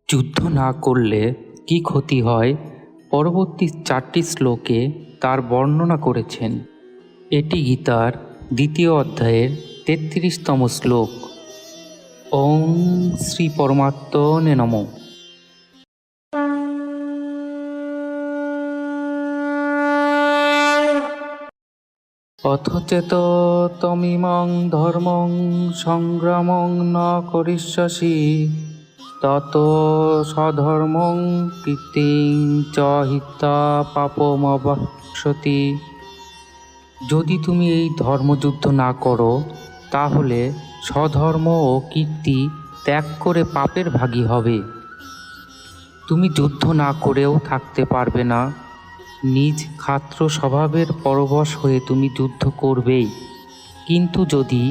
যুদ্ধ না করলে কি ক্ষতি হয় পরবর্তী 4টি শ্লোকে তার বর্ণনা করেছেন। এটি গীতার 2য় অধ্যায়ের 33তম শ্লোক। ওং শ্রী পরমাত্মনে নমঃ। অথচেত তমিমং ধর্মং সংগ্রামং ন করিষ্যসি তত স্বধর্মং কীর্তিং চ হিত্বা পাপমবাপ্স্যতি। যদি তুমি এই ধর্মযুদ্ধ না করো তাহলে স্বধর্ম ও কীর্তি ত্যাগ করে পাপের ভাগী হবে। তুমি যুদ্ধ না করেও থাকতে পারবে না। নিজ ক্ষাত্র স্বভাবের পরবশ হয়ে তুমি যুদ্ধ করবেই। কিন্তু যদি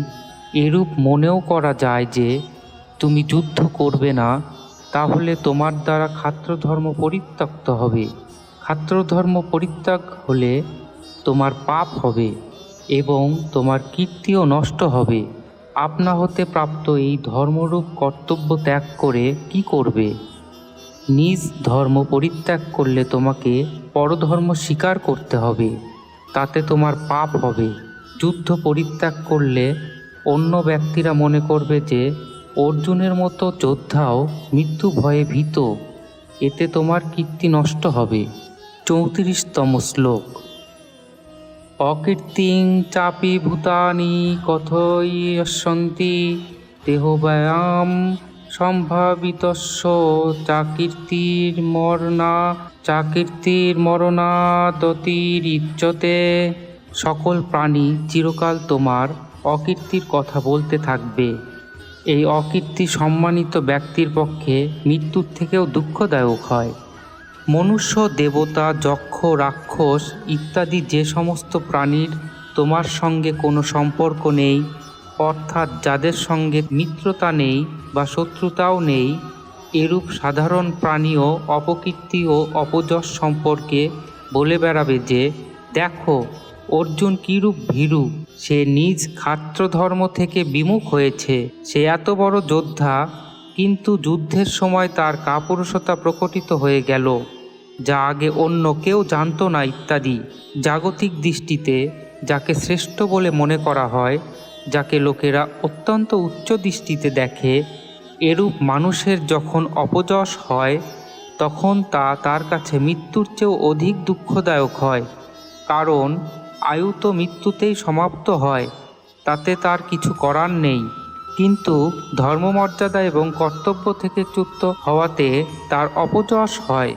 এরূপ মনেও করা যায় যে তুমি যুদ্ধ করবে না, তাহলে তোমার দ্বারা ক্ষাত্রধর্ম পরিত্যক্ত হবে। ক্ষাত্রধর্ম পরিত্যাগ হলে তোমার পাপ হবে এবং তোমার কীর্তিও নষ্ট হবে। আপনা হতে প্রাপ্ত এই ধর্মরূপ কর্তব্য ত্যাগ করে কি করবে? নিজ ধর্ম পরিত্যাগ করলে তোমাকে পরধর্ম স্বীকার করতে হবে, তাতে তোমার পাপ হবে। যুদ্ধ পরিত্যাগ করলে অন্য ব্যক্তিরা মনে করবে যে অর্জুনের মতো যোদ্ধাও মৃত্যু ভয়ে ভীত, এতে তোমার কীর্তি নষ্ট হবে। 34তম শ্লোক। অকীর্তিং চাপি ভূতানি কথয়িষ্যন্তি দেহব্যয়াম সম্ভাবিতস্য চাকীর্তির্মরণাদতিরিচ্যতে। সকল প্রাণী চিরকাল তোমার অকীর্তির কথা বলতে থাকবে। এই অকীর্তি সম্মানিত ব্যক্তির পক্ষে মৃত্যুর থেকেও দুঃখদায়ক হয়। মনুষ্য, দেবতা, যক্ষ, রাক্ষস ইত্যাদি যে সমস্ত প্রাণীর তোমার সঙ্গে কোনো সম্পর্ক নেই, অর্থাৎ যাদের সঙ্গে মিত্রতা নেই বা শত্রুতাও নেই, এরূপ সাধারণ প্রাণীও অপকীর্তি ও অপযশ সম্পর্কে বলে বেড়াবে যে দেখো অর্জুন কীরূপ ভীরু, সে নিজ ক্ষাত্রধর্ম থেকে বিমুখ হয়েছে, সে এত বড় যোদ্ধা, কিন্তু যুদ্ধের সময় তার কাপুরুষতা প্রকটিত হয়ে গেল, যা আগে অন্য কেউ জানত না ইত্যাদি। জাগতিক দৃষ্টিতে যাকে শ্রেষ্ঠ বলে মনে করা হয়, যাকে লোকেরা অত্যন্ত উচ্চ দৃষ্টিতে দেখে, এরূপ মানুষের যখন অপযশ হয় তখন তা তার কাছে মৃত্যুর চেয়েও অধিক দুঃখদায়ক হয়। কারণ আয়ু তো মৃত্যুতেই সমাপ্ত হয়, তাতে তার কিছু করার নেই। কিন্তু ধর্মমর্যাদা এবং কর্তব্য থেকে চ্যুত হওয়াতে তার অপযশ হয়।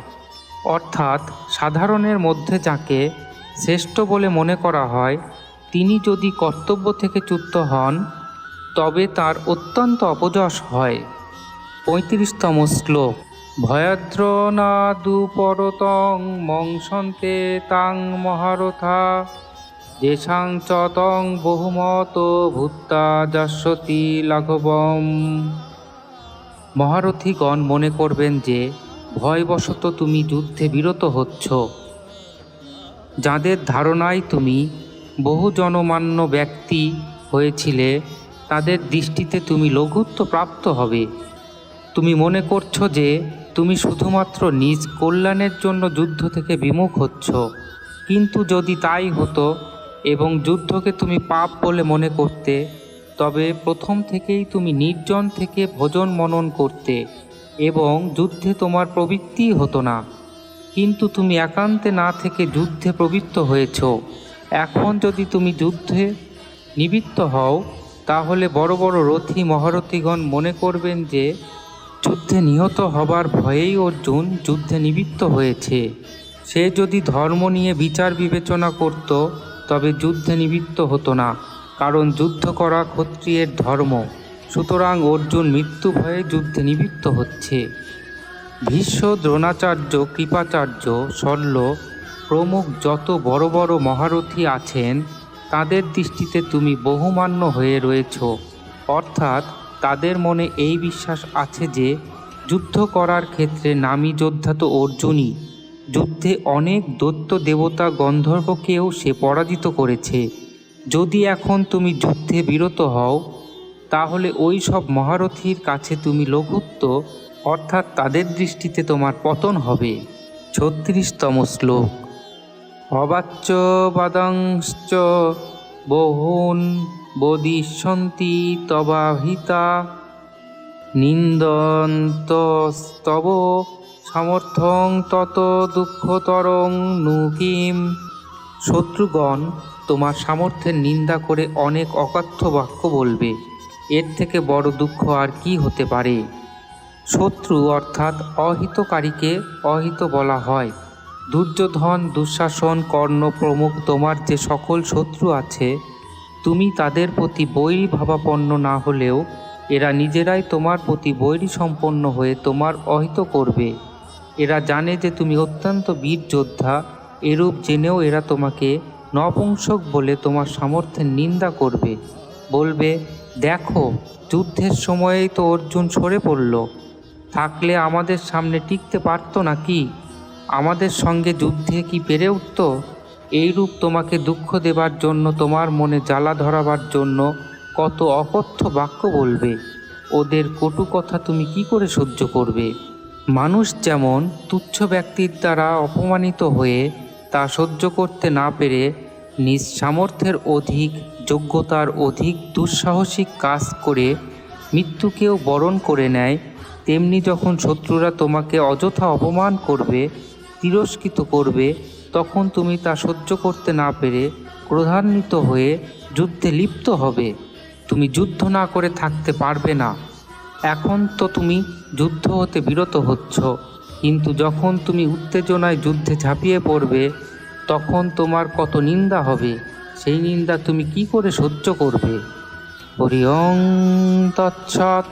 অর্থাৎ সাধারণের মধ্যে যাকে শ্রেষ্ঠ বলে মনে করা হয়, তিনি যদি কর্তব্য থেকে চ্যুত হন তবে তার অত্যন্ত অপযশ হয়। 35তম শ্লোক। ভয়াদ্রনাদুপরতং মংসন্তে তাং মহারথা যেষাং চ তং বহুমত ভূত্তা যাস্যতি লাঘবম। মহারথীগণ মনে করবেন যে ভয়বশত তুমি যুদ্ধে বিরত হচ্ছ। যাদের ধারণায় তুমি বহু জনমান্য ব্যক্তি হয়েছিলে, তাদের দৃষ্টিতে তুমি লঘুত্ব প্রাপ্ত হবে। তুমি মনে করছো যে তুমি শুধুমাত্র নিজ কল্যাণের জন্য যুদ্ধ থেকে বিমুখ হচ্ছ। কিন্তু যদি তাই হতো এবং যুদ্ধকে তুমি পাপ বলে মনে করতে, তবে প্রথম থেকেই তুমি নির্জন থেকে ভোজন মনন করতে এবং যুদ্ধে তোমার প্রবৃত্তিই হতো না। কিন্তু তুমি একান্তে না থেকে যুদ্ধে প্রবৃত্ত হয়েছ। এখন যদি তুমি যুদ্ধে নিবৃত্ত হও, তাহলে বড় বড় রথী মহারথীগণ মনে করবেন যে যুদ্ধে নিহত হবার ভয়েই অর্জুন যুদ্ধে নিবৃত্ত হয়েছে। সে যদি ধর্ম নিয়ে বিচার বিবেচনা করত তবে যুদ্ধে নিবৃত্ত হতো না, কারণ যুদ্ধ করা ক্ষত্রিয়ের ধর্ম। সুতরাং অর্জুন মৃত্যু ভয়ে যুদ্ধে নিবৃত্ত হচ্ছে। ভীষ্ম, দ্রোণাচার্য, কৃপাচার্য, শল্য প্রমুখ যত বড় বড় মহারথী আছেন, তাদের দৃষ্টিতে তুমি বহুমান্য হয়ে রয়েছ। অর্থাৎ তাদের মনে এই বিশ্বাস আছে যে যুদ্ধ করার ক্ষেত্রে নামী যোদ্ধা তো অর্জুনই। যুদ্ধে অনেক দৈত্য, দেবতা, গন্ধর্বকেও সে পরাজিত করেছে। যদি এখন তুমি যুদ্ধে বিরত হও, তাহলে ওই সব মহারথীর কাছে তুমি লঘুত্ব অর্থাৎ তাদের দৃষ্টিতে তোমার পতন হবে। 36তম শ্লোক। অবাচ্য বাদাংশ্চ বহূন বদিষ্যন্তি তবাহিতা নিন্দন্তস্তব সমর্থং তত দুঃখতরং নু কিম। শত্রুগণ তোমার সামর্থ্যের নিন্দা করে অনেক অকথ্য বাক্য বলবে, এর থেকে বড় দুঃখ আর কি হতে পারে। শত্রু অর্থাৎ অহিতকারীকে অহিত বলা হয়। দুর্যোধন, দুঃশাসন, কর্ণ প্রমুখ তোমার যে সকল শত্রু আছে, তুমি তাদের প্রতি বৈরী ভাবাপন্ন না হলেও এরা নিজেরাই তোমার প্রতি বৈরী সম্পন্ন হয়ে তোমার অহিত করবে। এরা জানে যে তুমি অত্যন্ত বীর যোদ্ধা, এরূপ জেনেও এরা তোমাকে নপুংসক বলে তোমার সামর্থ্যের নিন্দা করবে। বলবে, দেখো যুদ্ধের সময়েই তো অর্জুন সরে পড়ল, থাকলে আমাদের সামনে টিকতে পারত নাকি? আমাদের সঙ্গে যুদ্ধে কি পেরে উঠত? এইরূপ তোমাকে দুঃখ দেবার জন্য, তোমার মনে জ্বালা ধরাবার জন্য কত অকথ্য বাক্য বলবে। ওদের কটু কথা তুমি কি করে সহ্য করবে? মানুষ যেমন তুচ্ছ ব্যক্তির দ্বারা অপমানিত হয়ে তা সহ্য করতে না পেরে নিজ সামর্থ্যের অধিক, যোগ্যতার অধিক দুঃসাহসিক কাজ করে মৃত্যুকেও বরণ করে নেয়, তেমনি যখন শত্রুরা তোমাকে অযথা অপমান করবে, তিরস্কৃত করবে, তখন তুমি তা সহ্য করতে না পেরে ক্রোধান্বিত হয়ে যুদ্ধে লিপ্ত হবে। তুমি যুদ্ধ না করে থাকতে পারবে না। এখন তো তুমি যুদ্ধ হতে বিরত হচ্ছ, কিন্তু যখন তুমি উত্তেজনায় যুদ্ধে ঝাঁপিয়ে পড়বে, তখন তোমার কত নিন্দা হবে, সেই নিন্দা তুমি কি করে সহ্য করবে? হরি ওং তৎসৎ।